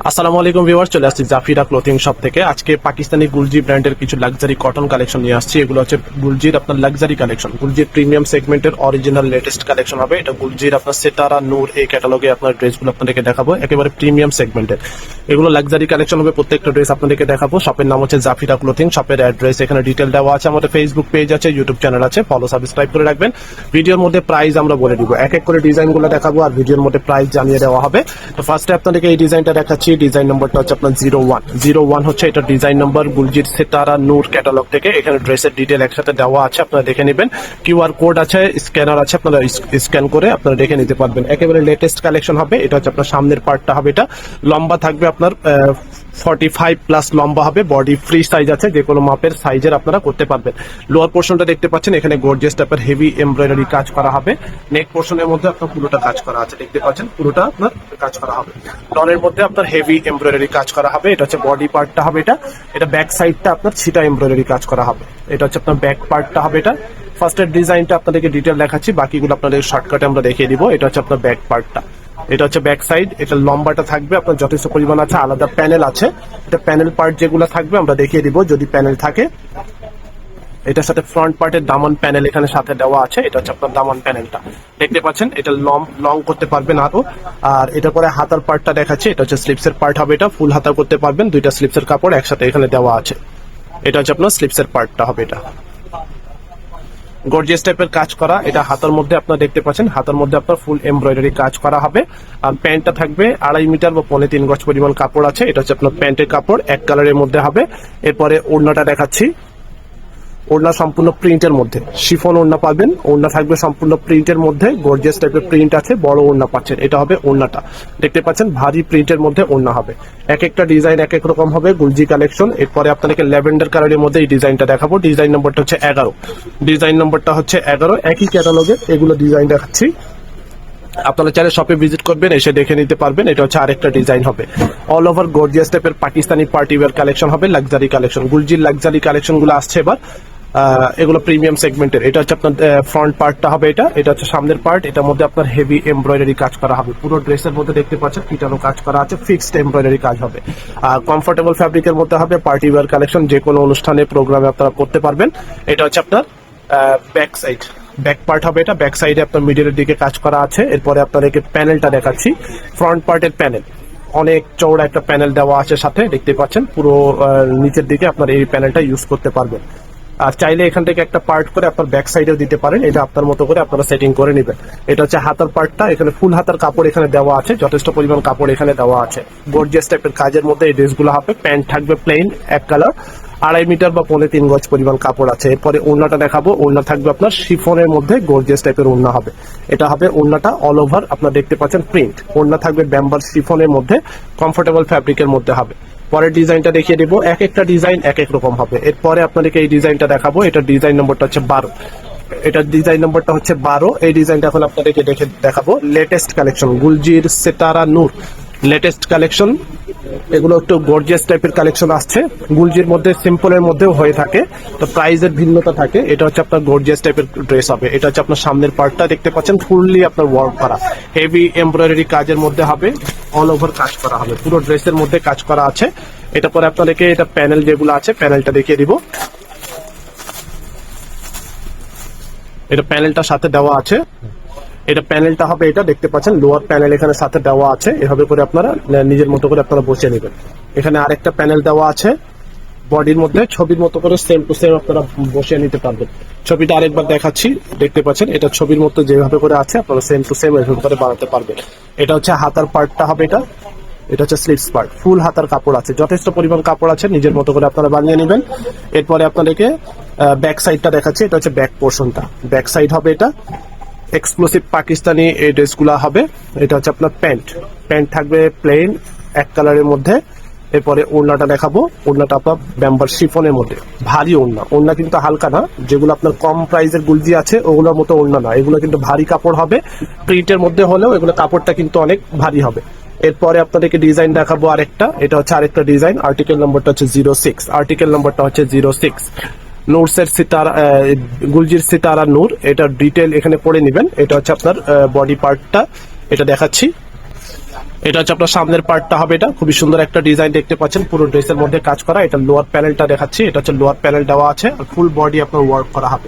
আসসালামু আলাইকুম ভিউয়ার্স, চলে আসছি জাফিরা ক্লোথিং শপ থেকে। আজকে পাকিস্তানি গুলজি ব্র্যান্ডের কিছু লাক্সারি কটন কালেকশন নিয়ে আসছি। এগুলো হচ্ছে গুলজির আপনার লাক্সারি কালেকশন, গুলজির প্রিমিয়াম সেগমেন্টের অরিজিনাল লেটেস্ট কালেকশন হবে। এটা গুলজির আপনার সিতারা, নূর এই ক্যাটালগে আপনার ড্রেসগুলো আপনাদেরকে দেখাবো, একেবারে প্রিমিয়াম সেগমেন্টের। এগুলো লাক্সারি কালেকশন হবে, প্রত্যেকটা ড্রেস আপনাদেরকে দেখাবো। শপের নাম হচ্ছে জাফিরা ক্লোথিং। শপের অ্যাড্রেস এখানে ডিটেল দেওয়া আছে, আমাদের ফেসবুক পেজ আছে, ইউটিউব চ্যানেল আছে, ফলো সাবস্ক্রাইব করে রাখবেন। ভিডিওর মধ্যে প্রাইস আমরা বলে দিব, এক এক করে ডিজাইনগুলো দেখাবো আর ভিডিওর মধ্যে প্রাইস জানিয়ে দেওয়া হবে। তো ফার্স্টে আপনাদেরকে এই ডিজাইনটা দেখাচ্ছি। ডিজাইন নম্বরটা হচ্ছে আপনার 01 হচ্ছে এটা ডিজাইন নম্বর, গুলজির সিতারা নূর ক্যাটালগ থেকে। এখানে ড্রেসের ডিটেল একসাথে দেওয়া আছে, আপনারা দেখে নেবেন। কিউআর কোড আছে, স্ক্যানার আছে, আপনারা স্ক্যান করে আপনারা দেখে নিতে পারবেন। একেবারে লেটেস্ট কালেকশন হবে। এটা হচ্ছে আপনার সামনের পার্টটা হবে, এটা লম্বা থাকবে আপনার 45 প্লাস লম্বা হবে। বডি ফ্রি সাইজ আছে, যে কোনো মাপের সাইজের আপনারা করতে পারবেন। লোয়ার পোর্শনটা দেখতে পাচ্ছেন, এখানে গর্জিয়াস টাইপের হেভি এমব্রয়ডারি কাজ করা হবে। নেক পোর্শনের মধ্যে আপনার পুরোটা কাজ করা আছে, দেখতে পাচ্ছেন পুরোটা আপনার কাজ করা হবে। লনের মধ্যে আপনার হেভি এমব্রয়ডারি কাজ করা হবে। এটা হচ্ছে বডি পার্টটা হবে, এটা ব্যাক সাইডটা আপনার ছিটা এমব্রয়ডারি কাজ করা হবে। এটা হচ্ছে আপনার ব্যাক পার্টটা হবে। এটা ফার্স্টের ডিজাইনটা আপনাদেরকে ডিটেল দেখাচ্ছি, বাকিগুলো আপনাদের শর্টকাটে আমরা দেখিয়ে দিব। এটা হচ্ছে আপনার ব্যাক পার্টটা, এটা হচ্ছে ব্যাক সাইড। এটা লম্বাটা থাকবে আপনার যথেষ্ট পরিমাণ আছে, আলাদা প্যানেল আছে। এটা প্যানেল পার্ট যেগুলো থাকবে আমরা দেখিয়ে দিব যদি প্যানেল থাকে। এটার সাথে ফ্রন্ট পার্টের দামান প্যানেল এখানে সাথে দেওয়া আছে। এটা হচ্ছে আপনার দামান প্যানেলটা, দেখতে পাচ্ছেন। এটা লং করতে পারবেন আরো। আর এটা পরে হাতার পার্টটা দেখাচ্ছি, এটা হচ্ছে স্লিপসের পার্ট হবে। এটা ফুল হাতা করতে পারবেন, দুইটা স্লিপসের কাপড় একসাথে এখানে দেওয়া আছে। এটা হচ্ছে আপনার স্লিপসের পার্টটা হবে। এটা গর্জিয়াস টাইপের কাজ করা। এটা হাতার মধ্যে আপনারা দেখতে পাচ্ছেন, হাতার মধ্যে আপনার ফুল এমব্রয়ডারি কাজ করা হবে। আর প্যান্টটা থাকবে 2.5 মিটার বা 3.25 গজ পরিমাণ কাপড় আছে। এটা হচ্ছে আপনার প্যান্টের কাপড়, এক কালারের মধ্যে হবে। এরপরে ওড়নাটা দেখাচ্ছি, ওড়না সম্পূর্ণ প্রিন্টের মধ্যে, শিফন ওড়না পাবেন। ওড়না থাকবে সম্পূর্ণ প্রিন্টের মধ্যে, গর্জিয়াস টাইপের প্রিন্ট আছে, বড় ওড়না পাচ্ছেন। এটা হবে ওড়নাটা, দেখতে পাচ্ছেন ভারী প্রিন্টের মধ্যে ওড়না হবে। এক একটা ডিজাইন এক এক রকম হবে, গুলজি কালেকশন। এরপরে আপনাদেরকে ল্যাভেন্ডার কালারের মধ্যে এই ডিজাইনটা দেখাবো। ডিজাইন নম্বরটা হচ্ছে 11, ডিজাইন নম্বরটা হচ্ছে 11, একই ক্যাটালগের এগুলো ডিজাইন দেখাচ্ছি। আপনারা চাইলে শপে ভিজিট করবেন, এসে দেখে নিতে পারবেন। এটা হচ্ছে আরেকটা ডিজাইন হবে, অল ওভার গর্জিয়াস টাইপের পাকিস্তানি পার্টি ওয়্যার কালেকশন হবে, লাক্সারি কালেকশন। গুলজির লাক্সারি কালেকশন গুলো আসছে এবার, এগুলো প্রিমিয়াম সেগমেন্টের। এটা হচ্ছে আপনার ফ্রন্ট পার্টটা হবে, এটা হচ্ছে সামনের পার্ট। এটার মধ্যে আপনার হেভি এমব্রয়ডারি কাজ করা হবে, পুরো ড্রেসের মধ্যে দেখতে পাচ্ছেন পিটানো কাজ করা আছে, ফিক্সড এমব্রয়ডারি কাজ হবে। আর কমফোর্টেবল ফ্যাব্রিকের মধ্যে হবে, পার্টি ওয়্যার কালেকশন, যে কোনো অনুষ্ঠানে প্রোগ্রামে আপনারা করতে পারবেন। এটা হচ্ছে আপনার ব্যাক সাইড, ব্যাক পার্ট হবে। এটা ব্যাক সাইডে আপনার মিডলের দিকে কাজ করা আছে। এরপরে আপনাদেরকে প্যানেলটা দেখাচ্ছি, ফ্রন্ট পার্টের প্যানেল, অনেক চৌড়া একটা প্যানেল দেওয়া আছে সাথে, দেখতে পাচ্ছেন পুরো নিচের দিকে আপনার এই প্যানেলটা ইউজ করতে পারবেন। আর চাইলে এখান থেকে একটা পার্ট করে আপনার ব্যাক সাইডেও দিতে পারেন, এটা আপনার মতো করে আপনারা সেটিং করে নেবেন। এটা হচ্ছে হাতার পার্টটা, এখানে ফুল হাতার কাপড় এখানে দেওয়া আছে, যথেষ্ট পরিমাণ কাপড় এখানে দেওয়া আছে। গর্জিয়াস টাইপের কাজের মধ্যে এই ড্রেসগুলো হবে। প্যান্ট থাকবে প্লেন এক কালার, 2.5 মিটার বা 3.25 গজ পরিমাণ কাপড় আছে। এরপরে ওড়নাটা দেখাবো, ওড়না থাকবে আপনার শিফনের মধ্যে, গর্জিয়াস টাইপের ওড়না হবে। এটা হবে ওড়নাটা অল ওভার, আপনারা দেখতে পাচ্ছেন প্রিন্ট। ওড়না থাকবে ব্যাম্বার শিফনের মধ্যে, কমফোর্টেবল ফ্যাব্রিকের মধ্যে হবে। পরের ডিজাইনটা দেখিয়ে দেবো, এক একটা ডিজাইন এক এক রকম হবে। এরপরে আপনাদেরকে এই ডিজাইনটা দেখাবো, এটা ডিজাইন নম্বরটা হচ্ছে 12, এটা ডিজাইন নম্বরটা হচ্ছে 12। এই ডিজাইনটা এখন আপনাদেরকে দেখাবো, লেটেস্ট কালেকশন, গুলজির সিতারা নূর লেটেস্ট কালেকশন। এগুলো একটু গর্জিয়াস টাইপের কালেকশন আসছে, গুলজির মধ্যে সিম্পলের মধ্যেও হয়ে থাকে, তো প্রাইসের ভিন্নতা থাকে। এটা হচ্ছে আপনার গর্জিয়াস টাইপের ড্রেস হবে। এটা হচ্ছে আপনার সামনের পার্টটা দেখতে পাচ্ছেন, ফুললি আপনার ওয়ার্ক করা, হেভি এমব্রয়ডারি কাজের মধ্যে হবে, অল ওভার কাজ করা হবে, পুরো ড্রেসের মধ্যে কাজ করা আছে। এটা পরে আপনাদেরকে এটা প্যানেল যেগুলো আছে প্যানেলটা দেখিয়ে দিব। এটা প্যানেলটা সাথে দেওয়া আছে, এটা প্যানেলটা হবে, এটা দেখতে পাচ্ছেন লোয়ার প্যানেল এখানে সাথে দেওয়া আছে। এভাবে করে আপনারা নিজের মতো করে আপনারা বসিয়ে নেবেন। এখানে আরেকটা প্যানেল দেওয়া আছে বডির মধ্যে, ছবির মতো করে সেম টু সেম আপনারা বসিয়ে নিতে পারবেন। ছবিটা আরেকবার দেখাচ্ছি, দেখতে পাচ্ছেন এটা ছবির মতো যেভাবে করে আছে আপনারা সেম টু সেম এভাবে করে বানাতে পারবেন। এটা হচ্ছে হাতার পার্টটা হবে, এটা হচ্ছে স্লিভস পার্ট, ফুল হাতার কাপড় আছে, যথেষ্ট পরিমাণ কাপড় আছে, নিজের মতো করে আপনারা বানিয়ে নেবেন। এরপরে আপনাদেরকে ব্যাক সাইডটা দেখাচ্ছি, এটা হচ্ছে ব্যাক পোর্শনটা, ব্যাক সাইড হবে। এটা এক্সক্লুসিভ পাকিস্তানি এই ড্রেসগুলো হবে। এটা হচ্ছে আপনার প্যান্ট থাকবে প্লেন এক কালারের মধ্যে। এরপরে ওড়নাটা দেখাবো, ওড়নাটা আপনার ব্যাম্বার শিফনের মধ্যে, ভারী ওড়না কিন্তু হালকা না। যেগুলো আপনার কম প্রাইসের গুলজি আছে ওগুলোর মতো ওড়না না, এগুলো কিন্তু ভারী কাপড় হবে। প্রিন্টের মধ্যে হলেও এগুলো কাপড়টা কিন্তু অনেক ভারী হবে। এরপরে আপনাদেরকে ডিজাইন দেখাবো আরেকটা, এটা হচ্ছে আরেকটা ডিজাইন, আর্টিকেল নম্বরটা হচ্ছে 06, আর্টিকেল নম্বরটা হচ্ছে 06। নূরসের সিতারা, গুলজির সিতারা নূর, এটা ডিটেল এখানে পড়ে নেবেন। এটা হচ্ছে আপনার বডি পার্টটা, এটা দেখাচ্ছি। এটা হচ্ছে আপনার সামনের পার্টটা হবে, এটা খুবই সুন্দর একটা ডিজাইন দেখতে পাচ্ছেন, পুরো ড্রেসের মধ্যে কাজ করা। এটা লোয়ার প্যানেলটা দেখাচ্ছি, এটা হচ্ছে লোয়ার প্যানেল দেওয়া আছে, আর ফুল বডি আপনার ওয়ার্ক করা হবে,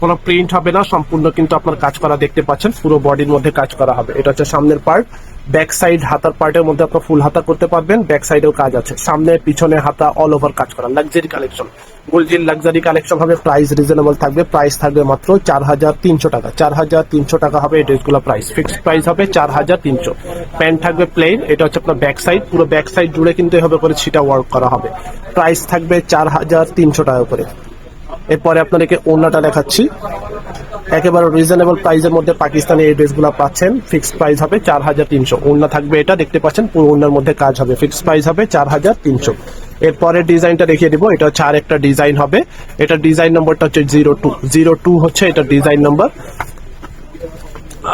কোনো প্রিন্ট হবে না, সম্পূর্ণ কিন্তু আপনার কাজ করা দেখতে পাচ্ছেন, পুরো বডির মধ্যে কাজ করা হবে। এটা হচ্ছে সামনের পার্ট। ব্যাক সাইড হাতার পার্টের মধ্যে আপনার ফুল হাতা করতে পারবেন, ব্যাক সাইডেও কাজ আছে, সামনে পিছনে হাতা অল ওভার কাজ করা, লাক্সারি কালেকশন, গুলজির লাক্সারি কালেকশন হবে। প্রাইস রিজনেবল থাকবে, প্রাইস থাকবে মাত্র 4300 টাকা। 4300 টাকা হবে এই ড্রেসগুলো প্রাইস, ফিক্সড প্রাইস হবে 4300। প্যান্ট থাকবে প্লেন, এটা হচ্ছে আপনার ব্যাক সাইড, পুরো ব্যাক সাইড জুড়ে কিন্তু এভাবে করে ছিটা ওয়ার্ক করা হবে। প্রাইস থাকবে 4300 টাকা করে। এরপরে আপনাদেরকে ওড়নাটা দেখাচ্ছি, একেবারে রিজনেবল প্রাইসের মধ্যে পাকিস্তানি এই ড্রেসগুলো পাচ্ছেন, ফিক্সড প্রাইস হবে 4300। ওড়না থাকবে, এটা দেখতে পাচ্ছেন পুরো ওড়নার মধ্যে কাজ হবে, ফিক্সড প্রাইস হবে 4300। এরপরে ডিজাইনটা দেখিয়ে দিব, এটা হচ্ছে আরেকটা ডিজাইন হবে, এটা ডিজাইন নম্বরটা হচ্ছে 02 হচ্ছে এটা ডিজাইন নম্বর।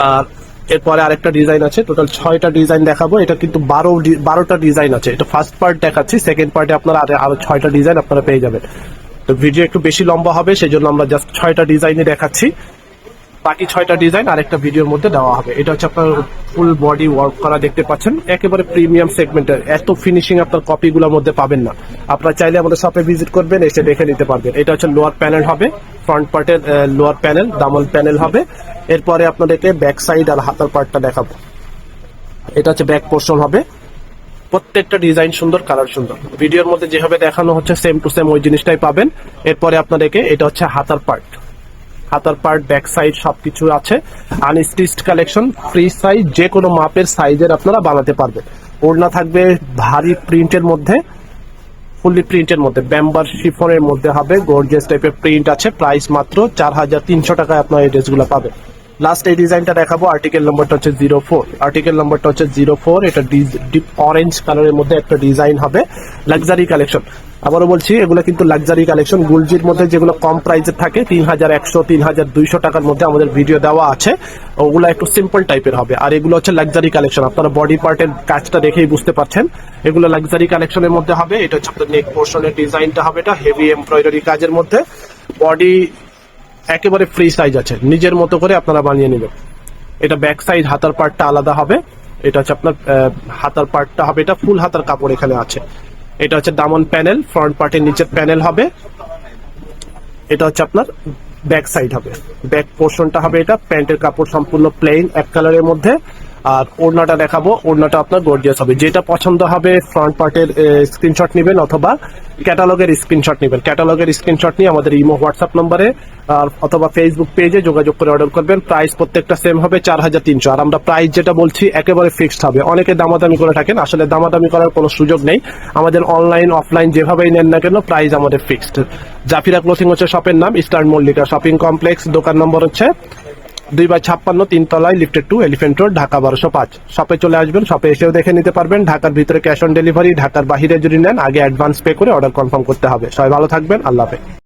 আর এরপরে আরেকটা ডিজাইন আছে, টোটাল 6টা ডিজাইন দেখাবো, এটা কিন্তু 12টা ডিজাইন আছে। এটা ফার্স্ট পার্ট দেখাচ্ছি, সেকেন্ড পার্টে আপনারা আরো 6টা ডিজাইন আপনারা পেয়ে যাবেন। তো ভিডিও একটু বেশি লম্বা হবে, সেই জন্য আমরা জাস্ট 6টা ডিজাইনই দেখাচ্ছি, বাকি 6টা ডিজাইন আরেকটা ভিডিওর মধ্যে দেওয়া হবে। এটা হচ্ছে আপনার ফুল বডি ওয়ার্ক করা দেখতে পাচ্ছেন, একেবারে প্রিমিয়াম সেগমেন্টের, এত ফিনিশিং আপনার কপিগুলোর মধ্যে পাবেন না। আপনারা চাইলে আমাদের শপে ভিজিট করবেন, এসে দেখে নিতে পারবেন। এটা হচ্ছে লোয়ার প্যানেল হবে, ফ্রন্ট পার্টের লোয়ার প্যানেল, দামন প্যানেল হবে। এরপরে আপনাদেরকে ব্যাক সাইড আর হাতার পার্টটা দেখাবো। এটা হচ্ছে ব্যাক পোর্শন হবে, প্রত্যেকটা ডিজাইন সুন্দর, কালার সুন্দর, ভিডিওর মধ্যে যেভাবে দেখানো হচ্ছে সেম টু সেম ওই জিনিসটাই পাবেন। এরপরে আপনাদেরকে এটা হচ্ছে হাতার পার্ট, হাতার পার্ট, ব্যাক সাইড সবকিছু আছে, আনস্টিচড কালেকশন, ফ্রি সাইজ, যে কোনো মাপের সাইজের আপনারা বানাতে পারবেন। ওড়না থাকবে ভারী প্রিন্টের মধ্যে, ফুললি প্রিন্টের মধ্যে, ব্যাম্বার শিফনের মধ্যে হবে, গর্জিয়াস টাইপের প্রিন্ট আছে। প্রাইস মাত্র 4300 টাকায় আপনারা এই ড্রেসগুলো পাবেন। লাস্ট এই ডিজাইনটা দেখাবো, আর্টিকেল নম্বরটা হচ্ছে 04, আর্টিকেল নম্বরটা হচ্ছে 04। এটা ডিপ অরেঞ্জ কালারের মধ্যে একটা ডিজাইন হবে, লাক্সারি কালেকশন। আবারও বলছি, এগুলো কিন্তু লাক্সারি কালেকশন, গুলজির মধ্যে যেগুলো কম প্রাইসের থাকে 3100 3200 টাকার মধ্যে আমাদের ভিডিও দেওয়া আছে, ওগুলো একটু সিম্পল টাইপের হবে। আর এগুলো হচ্ছে লাক্সারি কালেকশন, আপনারা বডি পার্টের কাজটা দেখেই বুঝতে পারছেন, এগুলো লাক্সারি কালেকশনের মধ্যে হবে। এটা হচ্ছে আপনার নেক পোর্শনের ডিজাইনটা হবে, এটা হেভি এমব্রয়ডারি কাজের মধ্যে, বডি একেবারে ফ্রি সাইজ আছে, নিজের মতো করে আপনারা বানিয়ে নেবেন। এটা ব্যাক সাইড, হাতার পার্টটা আলাদা হবে। এটা হচ্ছে আপনার হাতার পার্টটা হবে, এটা ফুল হাতার কাপড় এখানে আছে। এটা হচ্ছে দামন প্যানেল, ফ্রন্ট পার্টের নিচের প্যানেল হবে। এটা হচ্ছে আপনার ব্যাক সাইড হবে, ব্যাক পোর্শনটা হবে, এটা প্যান্টের কাপড় সম্পূর্ণ প্লেন এক কালারের মধ্যে। আর ওড়নাটা দেখাবো, ওড়নাটা আপনার গর্জিয়াস হবে, যেটা পছন্দ হবে ফ্রন্ট পার্টের স্ক্রিনশট নেবেন অথবা ক্যাটালগের স্ক্রিনশট নেবেন। ক্যাটালগের স্ক্রিনশট নিয়ে আমাদের ইমো হোয়াটসঅ্যাপ নম্বরে অথবা ফেসবুক পেজে যোগাযোগ করে অর্ডার করবেন। প্রাইস প্রত্যেকটা সেম হবে 4300। আর আমরা প্রাইস যেটা বলছি একেবারে ফিক্সড হবে। অনেকে দামাদামি করে থাকেন, আসলে দামাদামি করার কোনো সুযোগ নেই, আমাদের অনলাইন অফলাইন যেভাবেই নেন না কেন প্রাইস আমাদের ফিক্সড। জাফিরা ক্লোথিং হচ্ছে শপের নাম, ইস্টার্ন মল্লিকা শপিং কমপ্লেক্স, দোকান নম্বর হচ্ছে 2/56, 3 তলায়, লিফটেড 2, এলিফ্যান্ট রোড, ঢাকা 1205। শপে চলে আসবেন, শপে এসেও দেখে নিতে পারবেন। ঢাকার ভিতরে ক্যাশ অন ডেলিভারি, ঢাকার বাহিরে যদি নেন আগে অ্যাডভান্স পে করে অর্ডার কনফার্ম করতে হবে। সবাই ভালো থাকবেন, আল্লাহ হাফেজ।